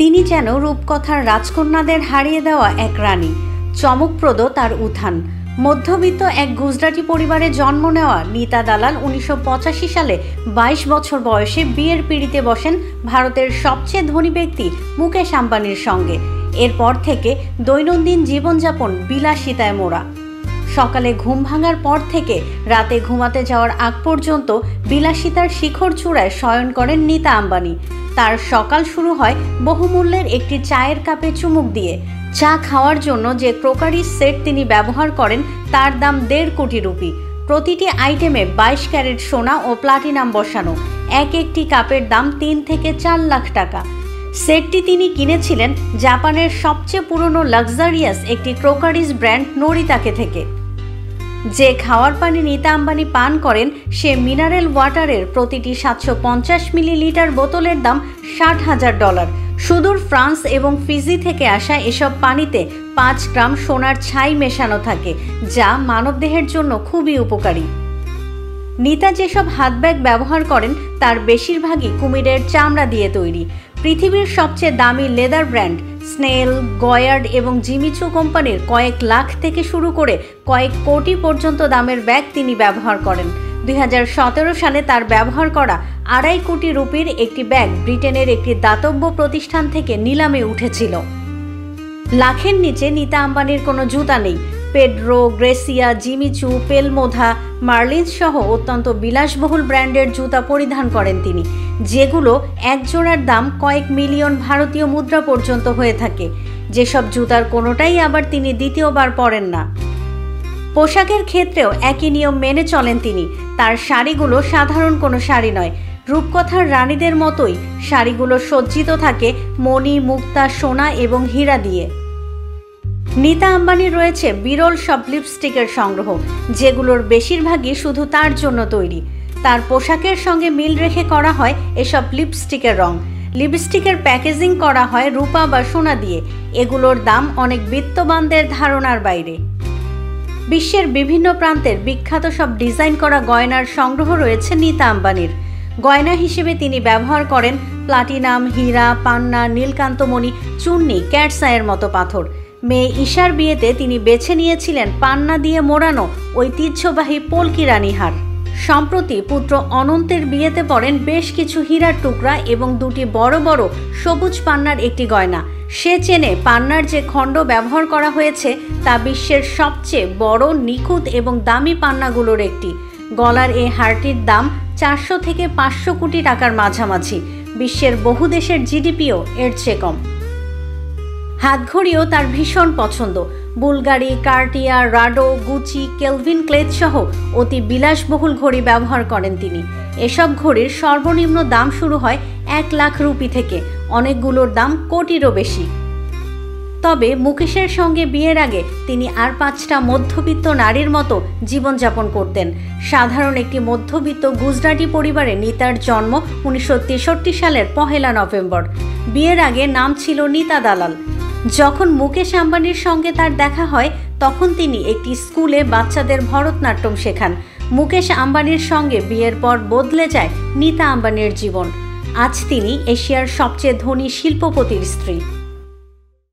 তিনি যেন রূপকথার রাজকন্যাদের হারিয়ে দেওয়া এক রানী। চমকপ্রদ তার উত্থান। মধ্যবিত্ত এক গুজরাটি পরিবারে জন্ম নেওয়া নীতা দালাল 1985 সালে 22 বছর বয়সে বিয়ের পিঁড়িতে বসেন ভারতের সবচেয়ে ধনী ব্যক্তি মুকেশ আম্বানির সঙ্গে। এরপর থেকে দৈনন্দিন জীবনযাপন বিলাসিতায় মোড়া। সকালে ঘুম ভাঙার পর থেকে রাতে ঘুমাতে যাওয়ার আগ পর্যন্ত বিলাসিতার শিখর চূড়ায় শয়ন করেন নীতা আম্বানি। তার সকাল শুরু হয় বহুমূল্যের একটি চায়ের কাপে চুমুক দিয়ে। চা খাওয়ার জন্য যে ক্রোকারি সেট তিনি ব্যবহার করেন তার দাম 1.5 কোটি রুপি। প্রতিটি আইটেমে 22 ক্যারেট সোনা ও প্লাটিনাম বসানো। এক একটি কাপের দাম 3 থেকে 4 লাখ টাকা। সেটটি তিনি কিনেছিলেন জাপানের সবচেয়ে পুরনো লাক্সারিয়াস একটি ক্রোকারিজ ব্র্যান্ড নোরিতাকে থেকে। যে খাওয়ার পানি নীতা আম্বানি পান করেন সে মিনারেল ওয়াটারের প্রতিটি 750 মিলিলিটার বোতলের দাম $60,000। সুদূর ফ্রান্স এবং ফিজি থেকে আসা এসব পানিতে 5 গ্রাম সোনার ছাই মেশানো থাকে, যা মানবদেহের জন্য খুবই উপকারী। নীতা যেসব হাত ব্যাগ ব্যবহার করেন তার বেশিরভাগই কুমিরের চামড়া দিয়ে তৈরি। পৃথিবীর সবচেয়ে দামি লেদার ব্র্যান্ড স্নেল, গয়ার্ড এবং জিমিচু কোম্পানির কয়েক লাখ থেকে শুরু করে কয়েক কোটি পর্যন্ত দামের ব্যাগ তিনি ব্যবহার করেন। 2017 সালে তার ব্যবহার করা 2.5 কোটি রুপির একটি ব্যাগ ব্রিটেনের একটি দাতব্য প্রতিষ্ঠান থেকে নিলামে উঠেছিল। লাখের নিচে নীতা আম্বানির কোনো জুতা নেই। পেড্রো, গ্রেসিয়া, জিমিচু, পেলমোধা, মার্লিন্স সহ অত্যন্ত বিলাসবহুল ব্র্যান্ডের জুতা পরিধান করেন তিনি, যেগুলো এক জোড়ার দাম কয়েক মিলিয়ন ভারতীয় মুদ্রা পর্যন্ত হয়ে থাকে। যেসব জুতার কোনোটাই আবার তিনি দ্বিতীয়বার পরেন না। পোশাকের ক্ষেত্রেও একই নিয়ম মেনে চলেন তিনি। তার শাড়িগুলো সাধারণ কোনো শাড়ি নয়। রূপকথার রানীদের মতোই শাড়িগুলো সজ্জিত থাকে মণি, মুক্তা, সোনা এবং হীরা দিয়ে। নীতা আম্বানির রয়েছে বিরল সব লিপস্টিকের সংগ্রহ, যেগুলোর বেশিরভাগই শুধু তার জন্য তৈরি। তার পোশাকের সঙ্গে মিল রেখে করা হয় এসব লিপস্টিকের রং। লিপস্টিকের প্যাকেজিং করা হয় রূপা বা সোনা দিয়ে। এগুলোর দাম অনেক বিত্তবানদের ধারণার বাইরে। বিশ্বের বিভিন্ন প্রান্তের বিখ্যাত সব ডিজাইন করা গয়নার সংগ্রহ রয়েছে নীতা আম্বানির। গয়না হিসেবে তিনি ব্যবহার করেন প্লাটিনাম, হীরা, পান্না, নীলকান্তমণি, চূর্ণি, ক্যাটস আইয়ের মতো পাথর। মেয়ে ঈশার বিয়েতে তিনি বেছে নিয়েছিলেন পান্না দিয়ে মোড়ানো ঐতিহ্যবাহী পলকি রানীহার। সম্প্রতি পুত্র অনন্তের বিয়েতে পরেন বেশ কিছু হীরার টুকরা এবং 2টি বড় বড় সবুজ পান্নার একটি গয়না। সে চেনে পান্নার যে খণ্ড ব্যবহার করা হয়েছে তা বিশ্বের সবচেয়ে বড়, নিখুঁত এবং দামি পান্নাগুলোর একটি। গলার এই হারটির দাম 400 থেকে 500 কোটি টাকার মাঝামাঝি। বিশ্বের বহু দেশের জিডিপিও এর চেয়ে কম। হাতঘড়িও তার ভীষণ পছন্দ। Bulgari, Cartier, Rado, Gucci, Calvin Klein সহ অতি বিলাসবহুল ঘড়ি ব্যবহার করেন তিনি। এসব ঘড়ির সর্বনিম্ন দাম শুরু হয় 1 লাখ রুপি থেকে, অনেকগুলোর দাম কোটিরও বেশি। তবে মুকেশের সঙ্গে বিয়ের আগে তিনি আর 5টা মধ্যবিত্ত নারীর মতো জীবনযাপন করতেন। সাধারণ একটি মধ্যবিত্ত গুজরাটি পরিবারে নীতার জন্ম 1963 সালের 1 নভেম্বর। বিয়ের আগে নাম ছিল নীতা দালাল। যখন মুকেশ আম্বানির সঙ্গে তার দেখা হয় তখন তিনি একটি স্কুলে বাচ্চাদের ভরতনাট্যম শেখান। মুকেশ আম্বানির সঙ্গে বিয়ের পর বদলে যায় নীতা আম্বানির জীবন। আজ তিনি এশিয়ার সবচেয়ে ধনী শিল্পপতির স্ত্রী।